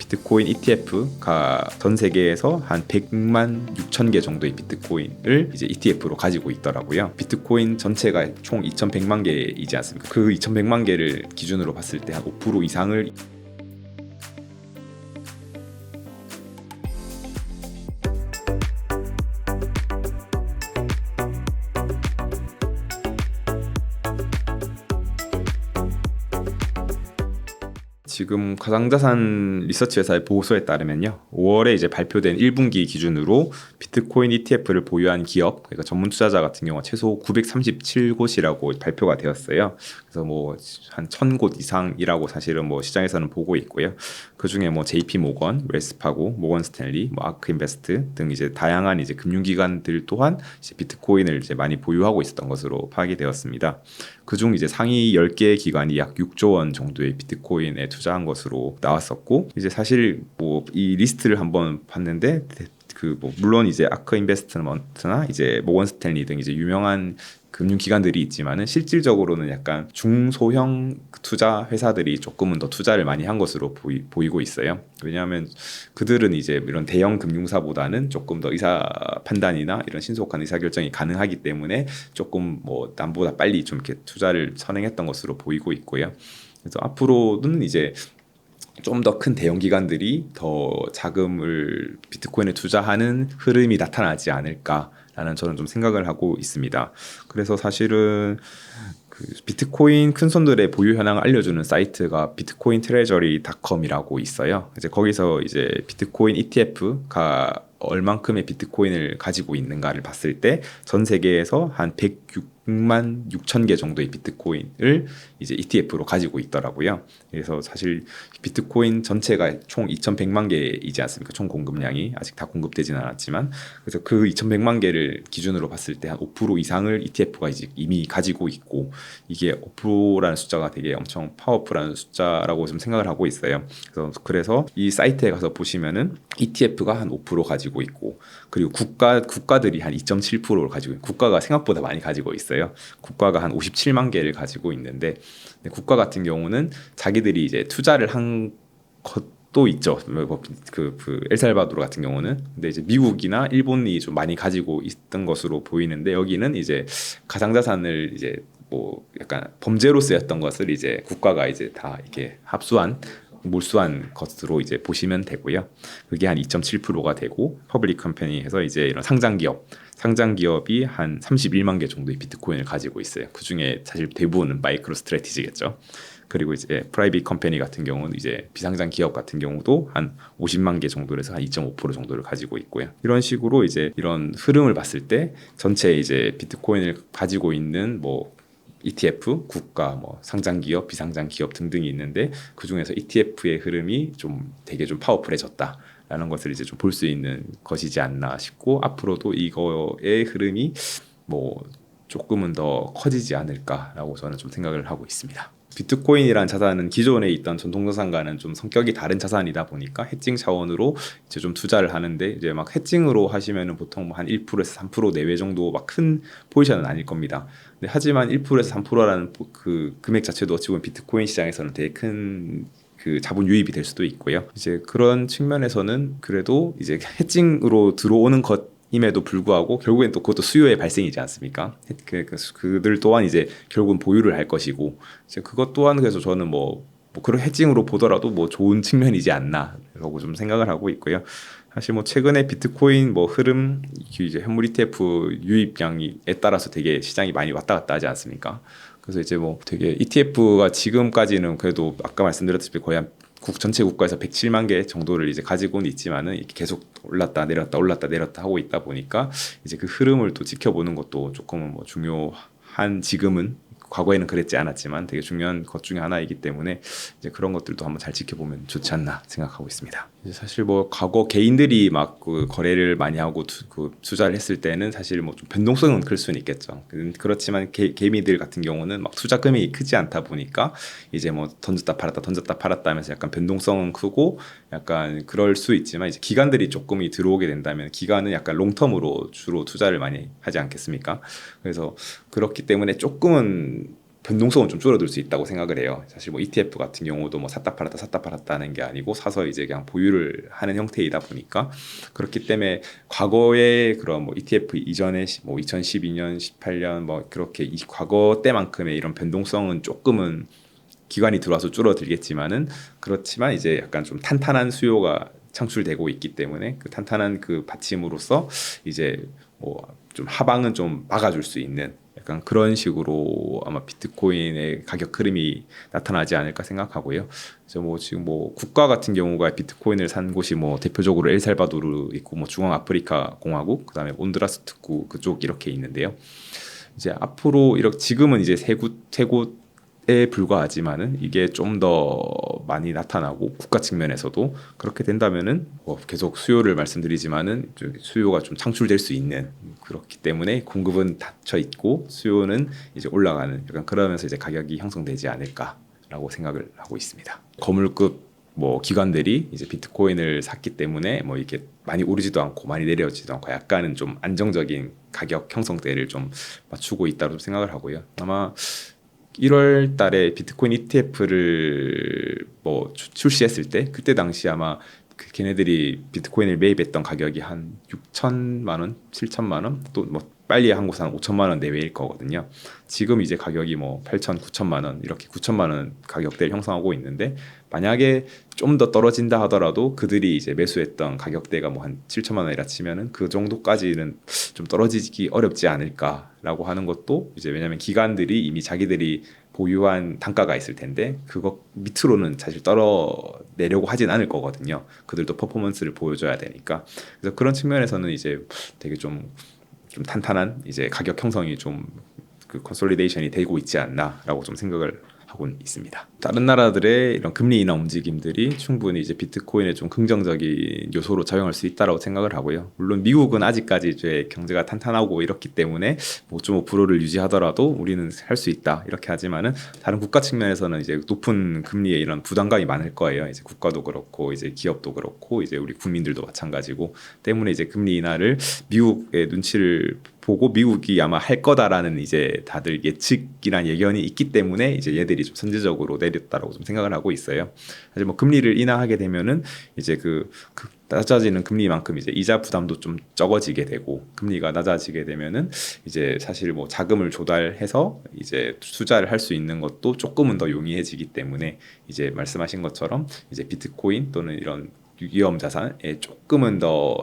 비트코인 ETF가 전 세계에서 한 100만 6천 개 정도의 비트코인을 이제 ETF로 가지고 있더라고요. 비트코인 전체가 총 2,100만 개이지 않습니까? 그 2,100만 개를 기준으로 봤을 때 한 5% 이상을 지금 가상자산 리서치 회사의 보고서에 따르면요, 5월에 이제 발표된 1분기 기준으로 비트코인 ETF를 보유한 기업, 그러니까 전문 투자자 같은 경우가 최소 937곳이라고 발표가 되었어요. 그래서 뭐 한 1,000곳 이상이라고 사실은 뭐 시장에서는 보고 있고요. 그 중에 뭐 JP 모건, 웰스파고, 모건 스탠리, 뭐 아크 인베스트 등 이제 다양한 이제 금융기관들 또한 이제 비트코인을 이제 많이 보유하고 있었던 것으로 파악이 되었습니다. 그중 이제 상위 10개 기관이 약 6조 원 정도의 비트코인에 투자한 것으로 나왔었고, 이제 사실 뭐 이 리스트를 한번 봤는데 그 뭐 물론 이제 아크 인베스트먼트나 이제 모건 스탠리 등 이제 유명한 금융기관들이 있지만은 실질적으로는 약간 중소형 투자 회사들이 조금은 더 투자를 많이 한 것으로 보이고 있어요. 왜냐하면 그들은 이제 이런 대형 금융사보다는 조금 더 의사 판단이나 이런 신속한 의사 결정이 가능하기 때문에 조금 뭐 남보다 빨리 좀 이렇게 투자를 선행했던 것으로 보이고 있고요. 그래서 앞으로는 이제 좀 더 큰 대형 기관들이 더 자금을 비트코인에 투자하는 흐름이 나타나지 않을까라는 저는 좀 생각을 하고 있습니다. 그래서 사실은 그 비트코인 큰손들의 보유 현황을 알려주는 사이트가 비트코인 트레저리닷컴이라고 있어요. 이제 거기서 이제 비트코인 ETF가 얼만큼의 비트코인을 가지고 있는가를 봤을 때 전 세계에서 한 106만 6천 개 정도의 비트코인을 이제 ETF로 가지고 있더라고요. 그래서 사실 비트코인 전체가 총 2,100만 개이지 않습니까? 총 공급량이 아직 다 공급되지는 않았지만, 그래서 그 2,100만 개를 기준으로 봤을 때 한 5% 이상을 ETF가 이제 이미 가지고 있고, 이게 5%라는 숫자가 되게 엄청 파워풀한 숫자라고 좀 생각을 하고 있어요. 그래서 이 사이트에 가서 보시면은 ETF가 한 5% 가지고 있고, 그리고 국가들이 한 2.7%를 가지고 있고, 국가가 생각보다 많이 가지고 있어요. 국가가 한 57만 개를 가지고 있는데, 국가 같은 경우는 자기들이 이제 투자를 한 것도 있죠. 엘살바도르 같은 경우는. 근데 이제 미국이나 일본이 좀 많이 가지고 있던 것으로 보이는데, 여기는 이제 가상자산을 이제 뭐 약간 범죄로 쓰였던 것을 이제 국가가 이제 다 이렇게 몰수한 것으로 이제 보시면 되고요. 그게 한 2.7%가 되고, 퍼블릭 컴퍼니에서 이제 이런 상장 기업이 한 31만 개 정도의 비트코인을 가지고 있어요. 그 중에 사실 대부분은 마이크로 스트래티지겠죠. 그리고 이제 프라이빗 컴퍼니 같은 경우는 이제 비상장 기업 같은 경우도 한 50만 개 정도에서 한 2.5% 정도를 가지고 있고요. 이런 식으로 이제 이런 흐름을 봤을 때 전체 이제 비트코인을 가지고 있는 뭐 ETF, 국가, 뭐 상장 기업, 비상장 기업 등등이 있는데, 그 중에서 ETF의 흐름이 좀 되게 좀 파워풀해졌다라는 것을 이제 좀 볼 수 있는 것이지 않나 싶고, 앞으로도 이거의 흐름이 뭐 조금은 더 커지지 않을까라고 저는 좀 생각을 하고 있습니다. 비트코인이란 자산은 기존에 있던 전통자산과는 좀 성격이 다른 자산이다 보니까 해칭 차원으로 이제 좀 투자를 하는데, 이제 막 해칭으로 하시면은 보통 한 1%에서 3% 내외 정도 막 큰 포지션은 아닐 겁니다. 근데 하지만 1%에서 3%라는 그 금액 자체도 어찌 보면 비트코인 시장에서는 되게 큰 그 자본 유입이 될 수도 있고요. 이제 그런 측면에서는 그래도 이제 해칭으로 들어오는 임에도 불구하고 결국엔 또 그것도 수요의 발생이지 않습니까? 그들 또한 이제 결국은 보유를 할 것이고, 이제 그것 또한 그래서 저는 뭐 그런 해칭으로 보더라도 뭐 좋은 측면이지 않나라고 좀 생각을 하고 있고요. 사실 뭐 최근에 비트코인 뭐 흐름, 이제 현물 ETF 유입량에 따라서 되게 시장이 많이 왔다 갔다 하지 않습니까? 그래서 이제 뭐 되게 ETF가 지금까지는 그래도 아까 말씀드렸다시피 거의 한 전체 국가에서 107만 개 정도를 이제 가지고는 있지만은 이렇게 계속 올랐다 내렸다 하고 있다 보니까 이제 그 흐름을 또 지켜보는 것도 조금은 뭐 중요한, 지금은 과거에는 그랬지 않았지만 되게 중요한 것 중에 하나이기 때문에 이제 그런 것들도 한번 잘 지켜보면 좋지 않나 생각하고 있습니다. 이제 사실 뭐 과거 개인들이 막 그 거래를 많이 하고 투자를 했을 때는 사실 뭐 좀 변동성은 클 수는 있겠죠. 그렇지만 개미들 같은 경우는 막 투자 금액이 크지 않다 보니까 이제 뭐 던졌다 팔았다 하면서 약간 변동성은 크고 약간 그럴 수 있지만, 이제 기관들이 조금이 들어오게 된다면 기관은 약간 롱텀으로 주로 투자를 많이 하지 않겠습니까? 그래서 그렇기 때문에 조금은 변동성은 좀 줄어들 수 있다고 생각을 해요. 사실 뭐 ETF 같은 경우도 뭐 샀다 팔았다 하는 게 아니고 사서 이제 그냥 보유를 하는 형태이다 보니까 그렇기 때문에 과거에 그런 뭐 ETF 이전에 뭐 2012년, 18년 뭐 그렇게 이 과거 때만큼의 이런 변동성은 조금은 기관이 들어와서 줄어들겠지만은 그렇지만 이제 약간 좀 탄탄한 수요가 창출되고 있기 때문에 그 탄탄한 그 받침으로써 이제 뭐 좀 하방은 좀 막아줄 수 있는 약간 그런 식으로 아마 비트코인의 가격 흐름이 나타나지 않을까 생각하고요. 그래서 뭐 지금 뭐 국가 같은 경우가 비트코인을 산 곳이 뭐 대표적으로 엘살바도르 있고 뭐 중앙 아프리카 공화국 그다음에 온두라스 특구 그쪽 이렇게 있는데요. 이제 앞으로 이렇게 지금은 이제 세 곳에 불과하지만은 이게 좀 더 많이 나타나고 국가 측면에서도 그렇게 된다면은 뭐 계속 수요를 말씀드리지만은 수요가 좀 창출될 수 있는 그렇기 때문에 공급은 닫혀 있고 수요는 이제 올라가는 약간 그러면서 이제 가격이 형성되지 않을까라고 생각을 하고 있습니다. 거물급 뭐 기관들이 이제 비트코인을 샀기 때문에 뭐 이렇게 많이 오르지도 않고 많이 내려지도 않고 약간은 좀 안정적인 가격 형성대를 좀 맞추고 있다고 생각을 하고요. 아마 1월 달에 비트코인 ETF를 뭐 출시했을 때 그때 당시 아마 그 걔네들이 비트코인을 매입했던 가격이 한 6천만 원, 7천만 원, 또 뭐 빨리 한 곳은 한 5천만 원 내외일 거거든요. 지금 이제 가격이 뭐 8천, 9천만 원 이렇게 9천만 원 가격대를 형성하고 있는데 만약에 좀 더 떨어진다 하더라도 그들이 이제 매수했던 가격대가 뭐 한 7천만 원이라 치면은 그 정도까지는 좀 떨어지기 어렵지 않을까라고 하는 것도 이제 왜냐하면 기관들이 이미 자기들이 보유한 단가가 있을 텐데 그거 밑으로는 사실 떨어내려고 하진 않을 거거든요. 그들도 퍼포먼스를 보여줘야 되니까. 그래서 그런 측면에서는 이제 되게 좀 탄탄한 이제 가격 형성이 좀 그 컨솔리데이션이 되고 있지 않나라고 좀 생각을 하고 있습니다. 다른 나라들의 이런 금리 인하 움직임들이 충분히 이제 비트코인에 좀 긍정적인 요소로 작용할 수 있다라고 생각을 하고요. 물론 미국은 아직까지 이제 경제가 탄탄하고 이렇기 때문에 5.5%를 유지하더라도 우리는 할 수 있다 이렇게 하지만은 다른 국가 측면에서는 이제 높은 금리에 이런 부담감이 많을 거예요. 이제 국가도 그렇고 이제 기업도 그렇고 이제 우리 국민들도 마찬가지고 때문에 이제 금리 인하를 미국의 눈치를 보고 미국이 아마 할 거다라는 이제 다들 예측이란 예견이 있기 때문에 이제 얘들이 좀 선제적으로 내렸다라고 좀 생각을 하고 있어요. 사실 뭐 금리를 인하하게 되면은 이제 그 낮아지는 금리만큼 이제 이자 부담도 좀 적어지게 되고 금리가 낮아지게 되면은 이제 사실 뭐 자금을 조달해서 이제 투자를 할 수 있는 것도 조금은 더 용이해지기 때문에 이제 말씀하신 것처럼 이제 비트코인 또는 이런 위험 자산에 조금은 더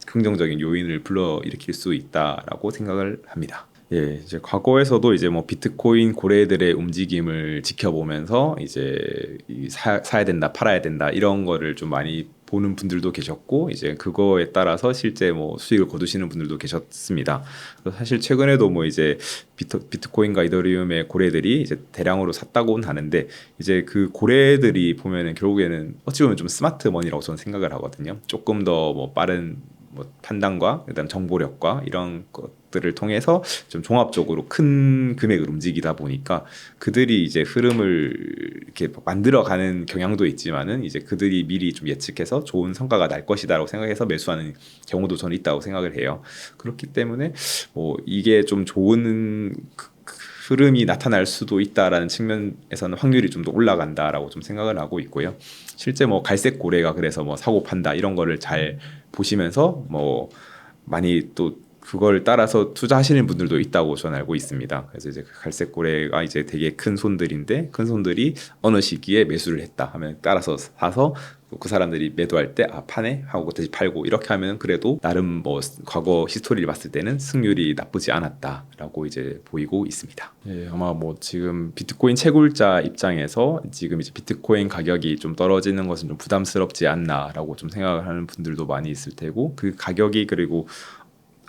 긍정적인 요인을 불러일으킬 수 있다라고 생각을 합니다. 예, 이제 과거에서도 이제 뭐 비트코인 고래들의 움직임을 지켜보면서 이제 사야 된다, 팔아야 된다 이런 거를 좀 많이 보는 분들도 계셨고 이제 그거에 따라서 실제 뭐 수익을 거두시는 분들도 계셨습니다. 사실 최근에도 뭐 이제 비트코인과 이더리움의 고래들이 이제 대량으로 샀다고는 하는데 이제 그 고래들이 보면은 결국에는 어찌 보면 좀 스마트 머니라고 저는 생각을 하거든요. 조금 더 뭐 빠른 뭐 판단과 그다음 정보력과 이런 것들을 통해서 좀 종합적으로 큰 금액을 움직이다 보니까 그들이 이제 흐름을 이렇게 만들어가는 경향도 있지만은 이제 그들이 미리 좀 예측해서 좋은 성과가 날 것이다라고 생각해서 매수하는 경우도 저는 있다고 생각을 해요. 그렇기 때문에 뭐 이게 좀 좋은 흐름이 나타날 수도 있다라는 측면에서는 확률이 좀 더 올라간다라고 좀 생각을 하고 있고요. 실제 뭐 갈색 고래가 그래서 뭐 사고 판다 이런 거를 잘 보시면서 뭐 많이 또 그걸 따라서 투자하시는 분들도 있다고 저는 알고 있습니다. 그래서 이제 그 갈색 고래가 이제 되게 큰 손들인데 큰 손들이 어느 시기에 매수를 했다 하면 따라서 사서 그 사람들이 매도할 때 아 파네 하고 다시 팔고 이렇게 하면 그래도 나름 뭐 과거 히스토리를 봤을 때는 승률이 나쁘지 않았다라고 이제 보이고 있습니다. 예, 아마 뭐 지금 비트코인 채굴자 입장에서 지금 이제 비트코인 가격이 좀 떨어지는 것은 좀 부담스럽지 않나라고 좀 생각을 하는 분들도 많이 있을 테고 그 가격이 그리고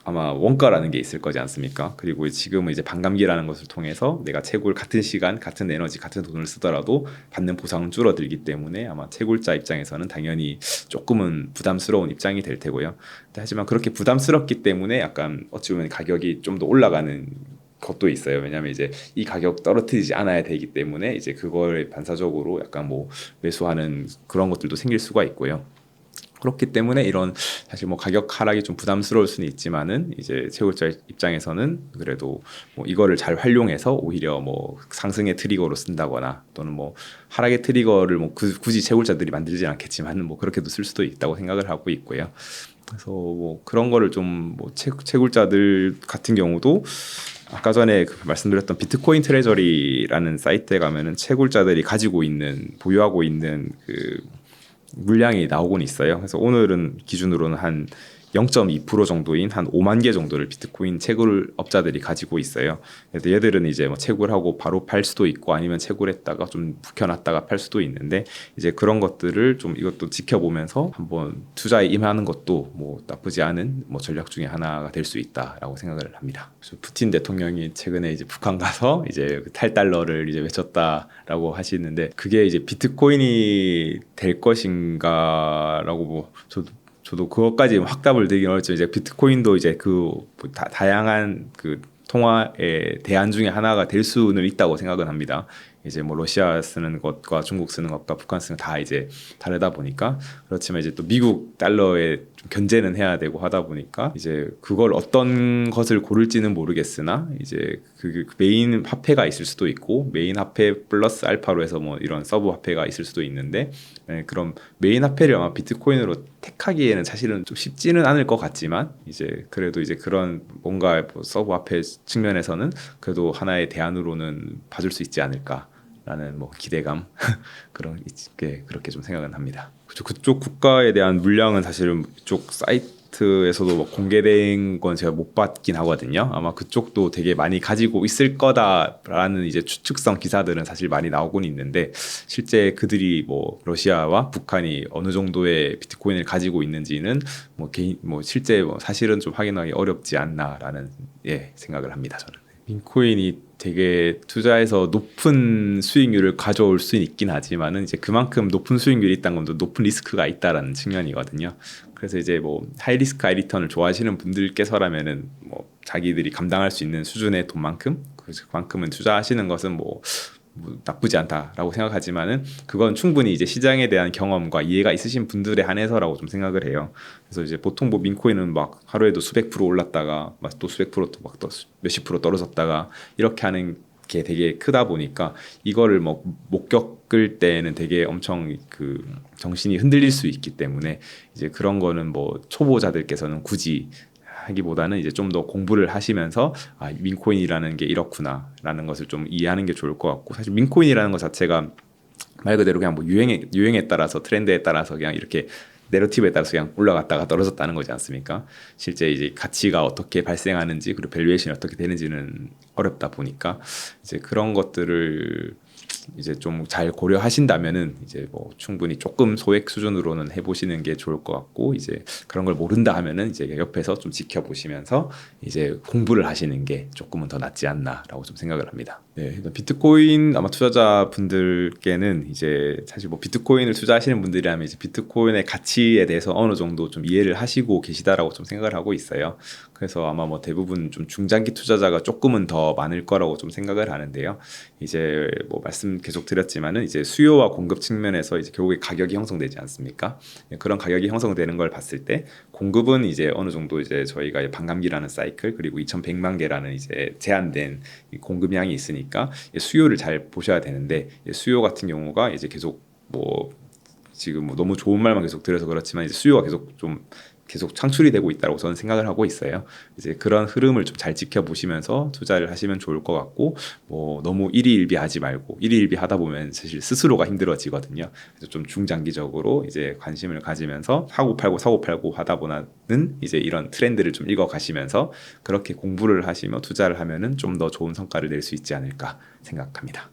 아마 원가라는 게 있을 거지 않습니까? 그리고 지금은 이제 반감기라는 것을 통해서 내가 채굴 같은 시간, 같은 에너지, 같은 돈을 쓰더라도 받는 보상은 줄어들기 때문에 아마 채굴자 입장에서는 당연히 조금은 부담스러운 입장이 될 테고요. 하지만 그렇게 부담스럽기 때문에 약간 어찌 보면 가격이 좀 더 올라가는 것도 있어요. 왜냐하면 이제 이 가격 떨어뜨리지 않아야 되기 때문에 이제 그걸 반사적으로 약간 뭐 매수하는 그런 것들도 생길 수가 있고요. 그렇기 때문에 이런 사실 뭐 가격 하락이 좀 부담스러울 수는 있지만은 이제 채굴자 입장에서는 그래도 뭐 이거를 잘 활용해서 오히려 뭐 상승의 트리거로 쓴다거나 또는 뭐 하락의 트리거를 뭐 굳이 채굴자들이 만들지 않겠지만은 뭐 그렇게도 쓸 수도 있다고 생각을 하고 있고요. 그래서 뭐 그런 거를 좀 뭐 채굴자들 같은 경우도 아까 전에 그 말씀드렸던 비트코인 트레저리라는 사이트에 가면은 채굴자들이 가지고 있는 보유하고 있는 그 물량이 나오곤 있어요. 그래서 오늘은 기준으로는 한 0.2% 정도인 한 5만 개 정도를 비트코인 채굴 업자들이 가지고 있어요. 그래서 얘들은 이제 뭐 채굴하고 바로 팔 수도 있고 아니면 채굴했다가 좀 묵혀놨다가 팔 수도 있는데 이제 그런 것들을 좀 이것도 지켜보면서 한번 투자에 임하는 것도 뭐 나쁘지 않은 뭐 전략 중에 하나가 될 수 있다라고 생각을 합니다. 그래서 푸틴 대통령이 최근에 이제 북한 가서 이제 탈달러를 이제 외쳤다라고 하시는데 그게 이제 비트코인이 될 것인가라고 뭐 저도 그것까지 확답을 드리긴 어렵죠. 이제 비트코인도 이제 그 다양한 그 통화의 대안 중에 하나가 될 수는 있다고 생각은 합니다. 이제 뭐 러시아 쓰는 것과 중국 쓰는 것과 북한 쓰는 다 이제 다르다 보니까 그렇지만 이제 또 미국 달러에 좀 견제는 해야 되고 하다 보니까 이제 그걸 어떤 것을 고를지는 모르겠으나 이제 그 메인 화폐가 있을 수도 있고 메인 화폐 플러스 알파로 해서 뭐 이런 서브 화폐가 있을 수도 있는데 그럼 메인 화폐를 아마 비트코인으로 택하기에는 사실은 좀 쉽지는 않을 것 같지만 이제 그래도 이제 그런 뭔가 뭐 서브 화폐 측면에서는 그래도 하나의 대안으로는 봐줄 수 있지 않을까라는 뭐 기대감 그런 게 그렇게 좀 생각은 합니다. 그쪽 국가에 대한 물량은 사실은 이쪽 사이트에서도 뭐 공개된 건 제가 못 봤긴 하거든요. 아마 그쪽도 되게 많이 가지고 있을 거다라는 이제 추측성 기사들은 사실 많이 나오곤 있는데 실제 그들이 뭐 러시아와 북한이 어느 정도의 비트코인을 가지고 있는지는 뭐 개인 뭐 실제 뭐 사실은 좀 확인하기 어렵지 않나라는 생각을 합니다. 저는. 민코인이 되게 투자해서 높은 수익률을 가져올 수 있긴 하지만은 이제 그만큼 높은 수익률이 있다는 건 높은 리스크가 있다라는 측면이거든요. 그래서 이제 뭐 하이 리스크 하이 리턴을 좋아하시는 분들께서라면은 뭐 자기들이 감당할 수 있는 수준의 돈만큼 그만큼은 투자하시는 것은 뭐 나쁘지 않다라고 생각하지만은 그건 충분히 이제 시장에 대한 경험과 이해가 있으신 분들에 한해서라고 좀 생각을 해요. 그래서 이제 보통 뭐 민코인은 막 하루에도 수백 프로 올랐다가 막 또 수백 프로 또 막 또 몇십 프로 떨어졌다가 이렇게 하는 게 되게 크다 보니까 이거를 뭐 못 겪을 때는 되게 엄청 그 정신이 흔들릴 수 있기 때문에 이제 그런 거는 뭐 초보자들께서는 굳이 하기보다는 이제 좀 더 공부를 하시면서 아, 민코인이라는 게 이렇구나라는 것을 좀 이해하는 게 좋을 것 같고 사실 민코인이라는 것 자체가 말 그대로 그냥 뭐 유행에 따라서 트렌드에 따라서 그냥 이렇게 내러티브에 따라서 그냥 올라갔다가 떨어졌다는 거지 않습니까? 실제 이제 가치가 어떻게 발생하는지 그리고 밸류에이션이 어떻게 되는지는 어렵다 보니까 이제 그런 것들을 이제 좀 잘 고려하신다면은 이제 뭐 충분히 조금 소액 수준으로는 해보시는 게 좋을 것 같고 이제 그런 걸 모른다 하면은 이제 옆에서 좀 지켜보시면서 이제 공부를 하시는 게 조금은 더 낫지 않나라고 좀 생각을 합니다. 네, 비트코인 아마 투자자분들께는 이제 사실 뭐 비트코인을 투자하시는 분들이라면 이제 비트코인의 가치에 대해서 어느 정도 좀 이해를 하시고 계시다라고 좀 생각을 하고 있어요. 그래서 아마 뭐 대부분 좀 중장기 투자자가 조금은 더 많을 거라고 좀 생각을 하는데요. 이제 뭐 말씀 계속 드렸지만은 이제 수요와 공급 측면에서 이제 결국에 가격이 형성되지 않습니까? 그런 가격이 형성되는 걸 봤을 때 공급은 이제 어느 정도 이제 저희가 반감기라는 사이클 그리고 2,100만 개라는 이제 제한된 공급량이 있으니까 수요를 잘 보셔야 되는데 수요 같은 경우가 이제 계속 뭐 지금 뭐 너무 좋은 말만 계속 들어서 그렇지만 이제 수요가 계속 창출이 되고 있다고 저는 생각을 하고 있어요. 이제 그런 흐름을 좀 잘 지켜보시면서 투자를 하시면 좋을 것 같고 뭐 너무 일희일비하지 말고 일희일비하다 보면 사실 스스로가 힘들어지거든요. 그래서 좀 중장기적으로 이제 관심을 가지면서 사고 팔고 하다 보면은 이제 이런 트렌드를 좀 읽어가시면서 그렇게 공부를 하시며 투자를 하면은 좀 더 좋은 성과를 낼 수 있지 않을까 생각합니다.